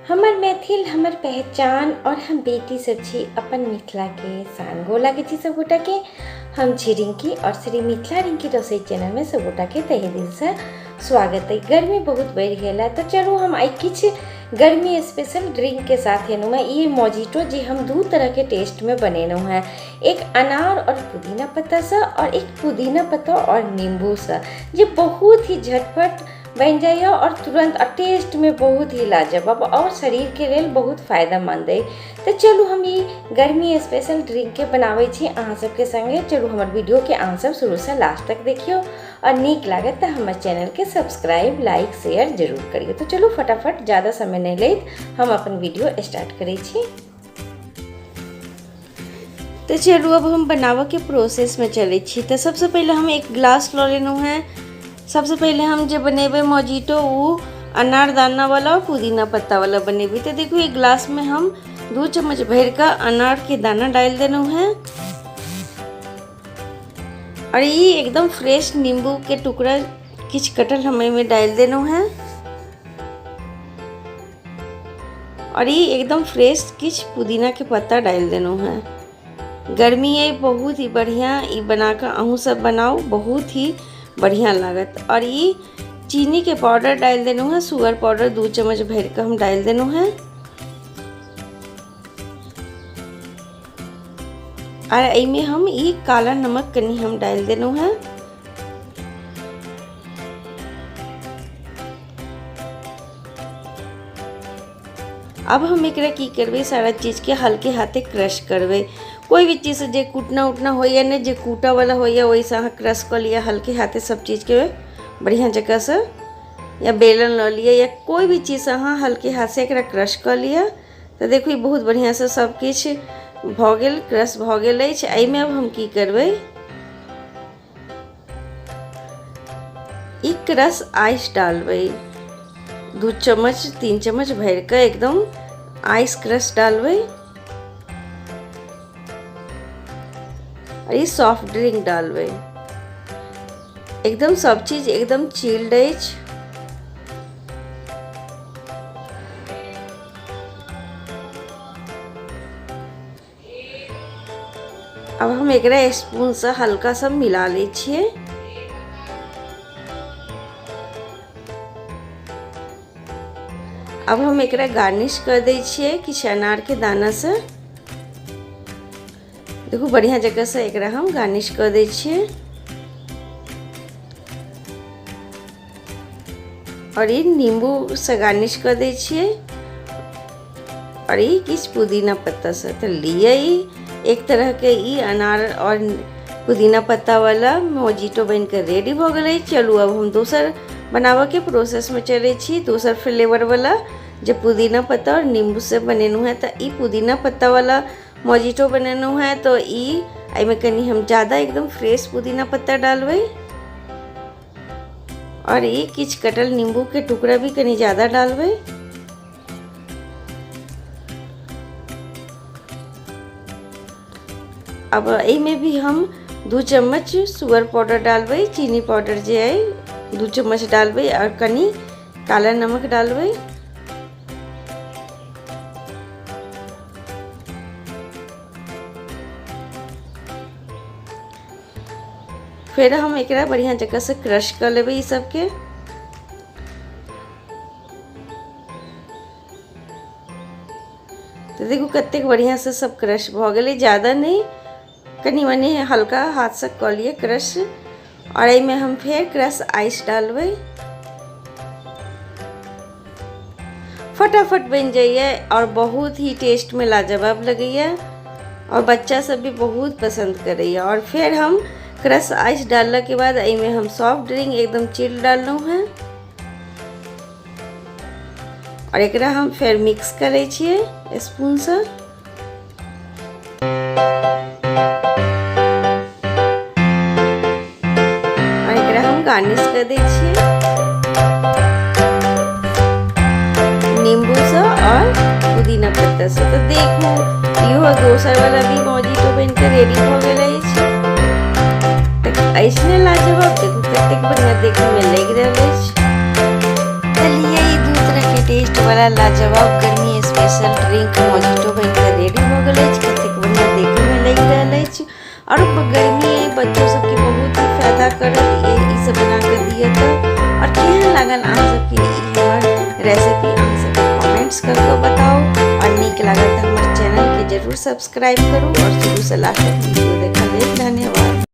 हमर मैथिल हमर पहचान और हम बेटी सब छी अपन मिथिला के शान। गोला के छी सब गोटा के। हम छी रिंकी और श्री मिथिला रिंकी रसोई चैनल में सब गोटा के तहे दिल से स्वागत है। गर्मी बहुत बढ़ गया तो चलो हम आई किछ गर्मी स्पेशल ड्रिंक के साथ हेनु मैं ये मोजिटो जी हम दो तरह के टेस्ट में बनेनु है। एक अनार और पुदीना पत्ता सा और एक पुदीना पत्ता और नींबू सा। ये बहुत ही झटपट बन जाइए और तुरंत और टेस्ट में बहुत ही लाजवाब और शरीर के लिए बहुत फायदेमंद है। तो चलू हम ये गर्मी स्पेशल ड्रिंक के बनावे छी अहाँ सबके संगे। चलू हमारे वीडियो के अहाँ सब शुरू से लास्ट तक देखियो और नीक लगे तो हमारे चैनल के सब्सक्राइब लाइक शेयर जरूर करिए। तो चलू फटाफट ज़्यादा समय नहीं लेत हम अपन वीडियो स्टार्ट करे छी। तो चलू अब हम बनावे के प्रोसेस में चले छी। तो सबसे पहले हम एक गिलास लो लेनु है। सबसे पहले हम जो बनेबे मोजिटो वो अनारदाना वाला और पुदीना पत्ता वाला बनेबे। तो देखो एक गिलास में हम 2 चम्मच भर का अनार के दाना डाल देना है और ये एकदम फ्रेश नींबू के टुकड़ा किछ कटल हमें में डाल देना है और ये एकदम फ्रेश किछ पुदीना के पत्ता डाल देना है। गर्मी है बहुत ही बढ़िया, ये बनाकर अहूँ सब बनाओ बहुत ही बढ़िया लागत। और ये चीनी के पाउडर डाल देना है, शुगर पाउडर 2 चम्मच भर का हम डाल देना है और इनमें हम ये काला नमक कनी हम डाल देना है। अब हम एकरा की करबे सारा चीज के हल्के हाथे क्रश करबे। कोई भी चीज़ जे कूटना उटना हो या नहीं जे कूटा वाला हो या वैसा अहाँ क्रश कर लिया हल्के हाथे सब चीज़ के बढ़िया जगह से या बेलन लो लिया या कोई भी चीज़ अहाँ हल्के हाथ से एकरा क्रश कर लिया। तो देखो ये बहुत बढ़िया से सब किछ भ गेल क्रश भ गेल अछि। एहिमे अब हम की करबै एक रस आइस डालबै 2 चम्मच 3 चम्मच भर के एकदम आइस क्रश डालबै और ये सॉफ्ट ड्रिंक डालबै। एकदम सब चीज एकदम चिल्ड अछि। अब हम एकरा स्पून से हल्का सा मिला ले छिए। अब हम एकरा गार्निश कर दे छिए किछ अनार के दाना से। देखो बढ़िया जगह से एकरा हम गार्निश कर दे छिए और ये नींबू से गार्निश कर दे छिए और ये किछ पुदीना पत्ता से। तो लिए एक तरह के ये अनार और पुदीना पत्ता वाला मोजिटो बनकर रेडी हो गए। चलू अब हम दूसर बनावे के प्रोसेस में चले छी। दूसर फ्लेवर वाला जो पुदीना पत्ता और नींबू से बनेनु है। तो ये पुदीना पत्ता वाला मोजिटो बनेनु है तो ई में कनी हम ज़्यादा एकदम फ्रेश पुदीना पत्ता डालबै और ये किछ कटल नींबू के टुकड़ा भी कनी ज़्यादा डालबै। अब में भी हम 2 चम्मच शुगर पाउडर डालबै, चीनी पाउडर जे है 2 चम्मच डालबै और कनी काला नमक डालबै। फिर हम एकरा बढ़िया जगह से क्रश कर लेबै ये सब के। तो देखो कते बढ़िया से सब क्रश भ गेलै, ज़्यादा नहीं कनी मनी हल्का हाथ से कर लिए क्रश। और इनमें हम फिर क्रश आइस डालबै। फटाफट बन जाइए और बहुत ही टेस्ट में लाजवाब लगैया और बच्चा सब भी बहुत पसंद करैया। और फिर हम क्रश आइस डालने के बाद इनमें हम सॉफ्ट ड्रिंक एकदम चिल डालना है और एकरा हम फिर मिक्स करे छिए स्पून से। और एकरा हम गार्निश कर दे छिए नींबू से और पुदीना पत्ता से। तो देखो यो दोसर वाला भी मोजिटो बनकर रेडी हो गया। ऐसने लाजवाब देखो कतेक बढ़िया देखे में लग रहा है। चलिए ये दूसरा के स्वादिष्ट वाला लाजवाब गर्मी स्पेशल ड्रिंक मोजिटो बनकर रेडी हो गए। कतेक बढ़िया देखे में लग रहा है और गर्मी है बच्चों सबके बहुत ही फायदा कर ये सब बना कर दिए तो। और केहन लागल अहाँ सबके हमार रेसिपी अहाँ सबके कमेंट्स करके बताओ और नीक लागल तो हमारे चैनल के जरूर सब्सक्राइब करूँ और शुरू से लास्ट तक वीडियो देखने धन्यवाद।